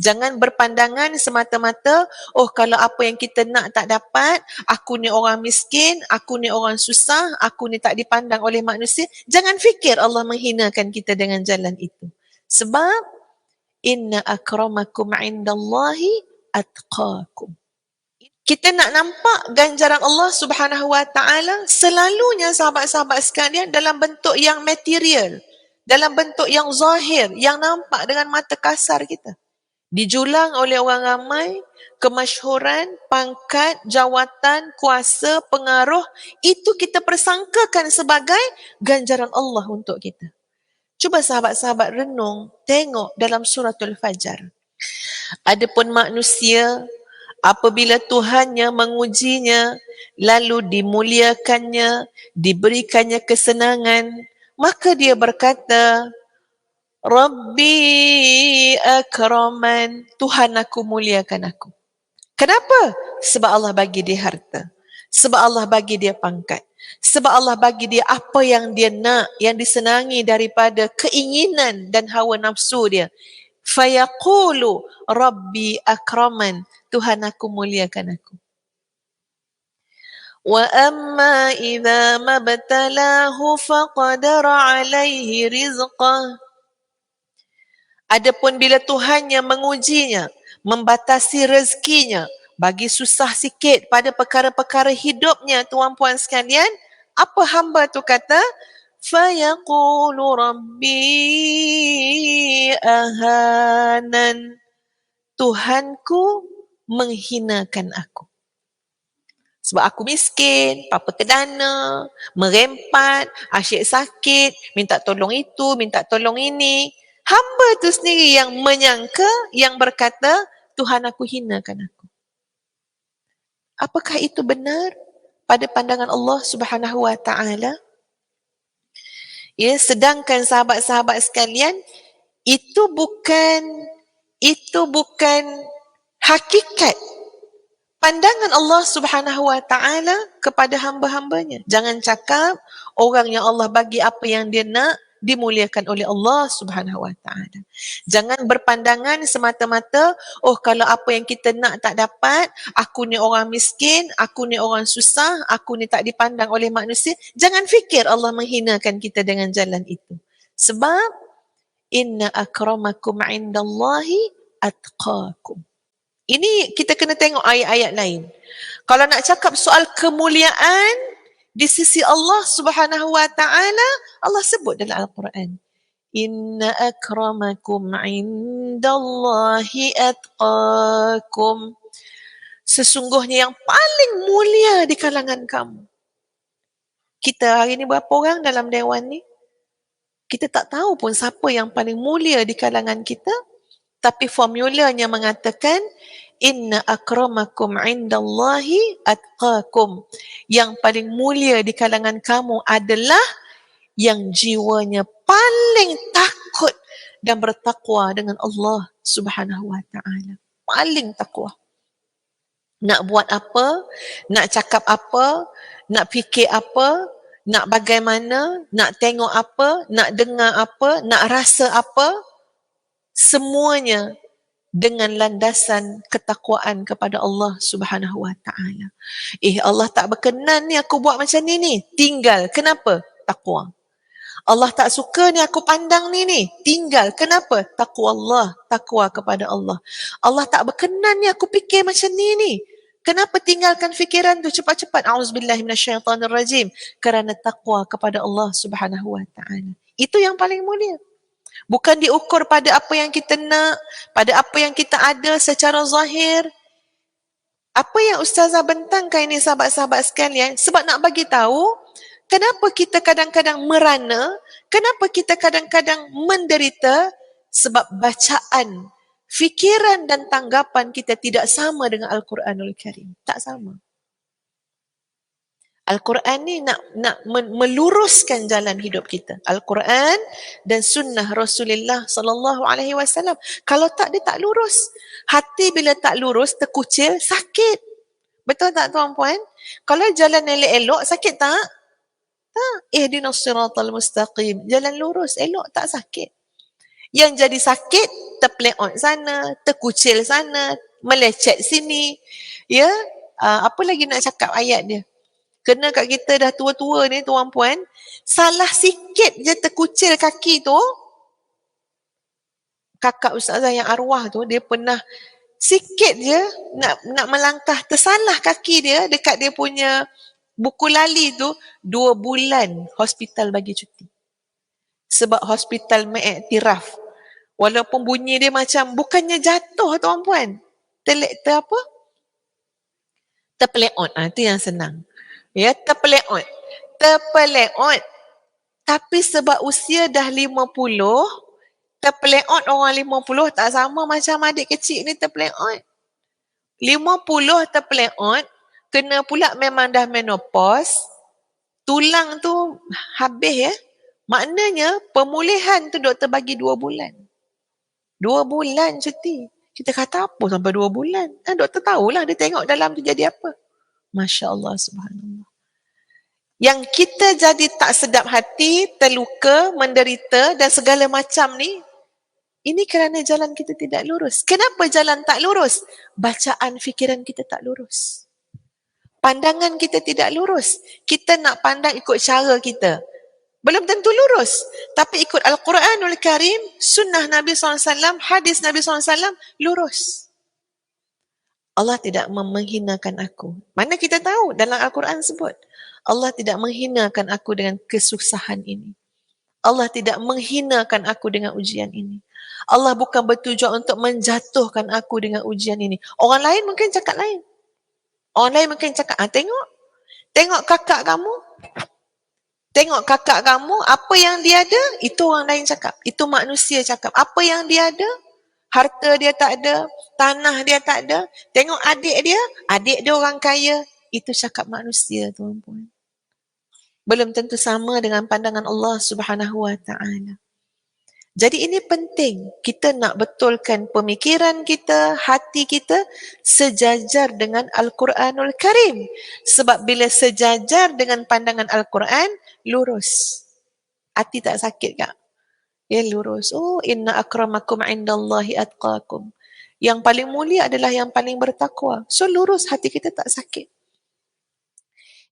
Jangan berpandangan semata-mata, oh kalau apa yang kita nak tak dapat, aku ni orang miskin, aku ni orang susah, aku ni tak dipandang oleh manusia. Jangan fikir Allah menghinakan kita dengan jalan itu. Sebab, inna akramakum indallahi atqakum. Kita nak nampak ganjaran Allah Subhanahu Wa Taala selalunya sahabat-sahabat sekalian dalam bentuk yang material, dalam bentuk yang zahir, yang nampak dengan mata kasar kita. Dijulang oleh orang ramai, kemasyhuran, pangkat, jawatan, kuasa, pengaruh, itu kita persangkakan sebagai ganjaran Allah untuk kita. Cuba sahabat-sahabat renung, tengok dalam suratul Fajar. Adapun manusia, apabila Tuhannya mengujinya, lalu dimuliakannya, diberikannya kesenangan, maka dia berkata, Rabbi akraman, Tuhan aku muliakan aku. Kenapa? Sebab Allah bagi dia harta. Sebab Allah bagi dia pangkat. Sebab Allah bagi dia apa yang dia nak, yang disenangi daripada keinginan dan hawa nafsu dia. Fayaqulu Rabbi akraman, Tuhan aku muliakan aku. Wa amma idza mabtalahu faqadara alaihi rizqah. Adapun bila Tuhannya mengujinya, membatasi rezekinya, bagi susah sikit pada perkara-perkara hidupnya, tuan-puan sekalian, apa hamba tu kata? Fayaqulu Rabbi ahanan. Tuhanku menghinakan aku. Sebab aku miskin, papa kedana, merempat, asyik sakit, minta tolong itu, minta tolong ini. Hamba tu sendiri yang menyangka, yang berkata, Tuhan aku hinakan aku. Apakah itu benar pada pandangan Allah Subhanahu Wa Taala? Ya, sedangkan sahabat-sahabat sekalian, itu bukan hakikat pandangan Allah Subhanahu Wa Taala kepada hamba-hambanya. Jangan cakap orang yang Allah bagi apa yang dia nak dimuliakan oleh Allah Subhanahu Wa Taala. Jangan berpandangan semata-mata, oh kalau apa yang kita nak tak dapat, aku ni orang miskin, aku ni orang susah, aku ni tak dipandang oleh manusia. Jangan fikir Allah menghinakan kita dengan jalan itu. Sebab inna akramakum indallahi atqakum. Ini kita kena tengok ayat-ayat lain. Kalau nak cakap soal kemuliaan di sisi Allah Subhanahu Wa Taala, Allah sebut dalam Al-Quran. Inna akramakum indallahi atqakum. Sesungguhnya yang paling mulia di kalangan kamu. Kita hari ni berapa orang dalam dewan ni? Kita tak tahu pun siapa yang paling mulia di kalangan kita. Tapi formulanya mengatakan inna akramakum indallahi atqakum. Yang paling mulia di kalangan kamu adalah yang jiwanya paling takut dan bertakwa dengan Allah Subhanahu Wa Taala. Paling takwa. Nak buat apa, nak cakap apa, nak fikir apa, nak bagaimana, nak tengok apa, nak dengar apa, nak rasa apa, semuanya dengan landasan ketakwaan kepada Allah Subhanahu Wa Taala. Allah tak berkenan ni aku buat macam ni. Tinggal. Kenapa? Takwa. Allah tak suka ni aku pandang ni. Tinggal. Kenapa? Takwa Allah. Takwa kepada Allah. Allah tak berkenan ni aku fikir macam ni. Kenapa tinggalkan fikiran tu cepat-cepat? A'udzubillahi minasyaitanirrajim. Kerana takwa kepada Allah Subhanahu Wa Taala. Itu yang paling mulia. Bukan diukur pada apa yang kita nak, pada apa yang kita ada secara zahir. Apa yang Ustazah bentangkan ini sahabat-sahabat sekalian, sebab nak bagi tahu kenapa kita kadang-kadang merana, kenapa kita kadang-kadang menderita, sebab bacaan, fikiran dan tanggapan kita tidak sama dengan Al-Quranul Karim. Tak sama. Al-Quran ni nak meluruskan jalan hidup kita. Al-Quran dan sunnah Rasulullah sallallahu alaihi wasallam. Kalau tak, dia tak lurus. Hati bila tak lurus, terkucil, sakit. Betul tak tuan-puan? Kalau jalan elok-elok, sakit tak? Tak. Ihdinas siratal mustaqim. Jalan lurus, elok, tak sakit. Yang jadi sakit, terpleot sana, terkucil sana, melecet sini. Ya, apa lagi nak cakap ayat dia? Kena kat kita dah tua-tua ni tuan puan, salah sikit je terkucil kaki tu, kakak ustazah yang arwah tu, dia pernah sikit je nak melangkah, tersalah kaki dia dekat dia punya buku lali tu, 2 bulan hospital bagi cuti. Sebab hospital mengiktiraf. Walaupun bunyi dia macam bukannya jatuh tuan puan. Apa? Terpeleot. Itu yang senang. Ya, terpeleot. Terpeleot. Tapi sebab usia dah 50, terpeleot orang 50 tak sama macam adik kecil ni terpeleot. 50 terpeleot, kena pula memang dah menopause, tulang tu habis ya. Maknanya pemulihan tu doktor bagi 2 bulan. 2 bulan cuti. Kita kata apa sampai 2 bulan? Doktor tahulah, dia tengok dalam tu jadi apa. Masya Allah, subhanallah. Yang kita jadi tak sedap hati, terluka, menderita dan segala macam ni, ini kerana jalan kita tidak lurus. Kenapa jalan tak lurus? Bacaan fikiran kita tak lurus. Pandangan kita tidak lurus. Kita nak pandang ikut cara kita. Belum tentu lurus. Tapi ikut Al-Quranul Karim, sunnah Nabi SAW, hadis Nabi SAW, lurus. Allah tidak menghinakan aku. Mana kita tahu dalam Al-Quran sebut. Allah tidak menghinakan aku dengan kesusahan ini. Allah tidak menghinakan aku dengan ujian ini. Allah bukan bertujuan untuk menjatuhkan aku dengan ujian ini. Orang lain mungkin cakap lain. Orang lain mungkin cakap, tengok kakak kamu. Tengok kakak kamu, apa yang dia ada, itu orang lain cakap. Itu manusia cakap. Apa yang dia ada, harta dia tak ada, tanah dia tak ada. Tengok adik dia orang kaya. Itu cakap manusia, tuan-tuan. Belum tentu sama dengan pandangan Allah Subhanahu Wa Taala. Jadi ini penting, kita nak betulkan pemikiran kita, hati kita sejajar dengan Al-Quranul Karim. Sebab bila sejajar dengan pandangan Al-Quran, lurus. Hati tak sakit kak? Ya lurus. Oh, inna akramakum indallahi atqakum. Yang paling mulia adalah yang paling bertakwa. So lurus, hati kita tak sakit.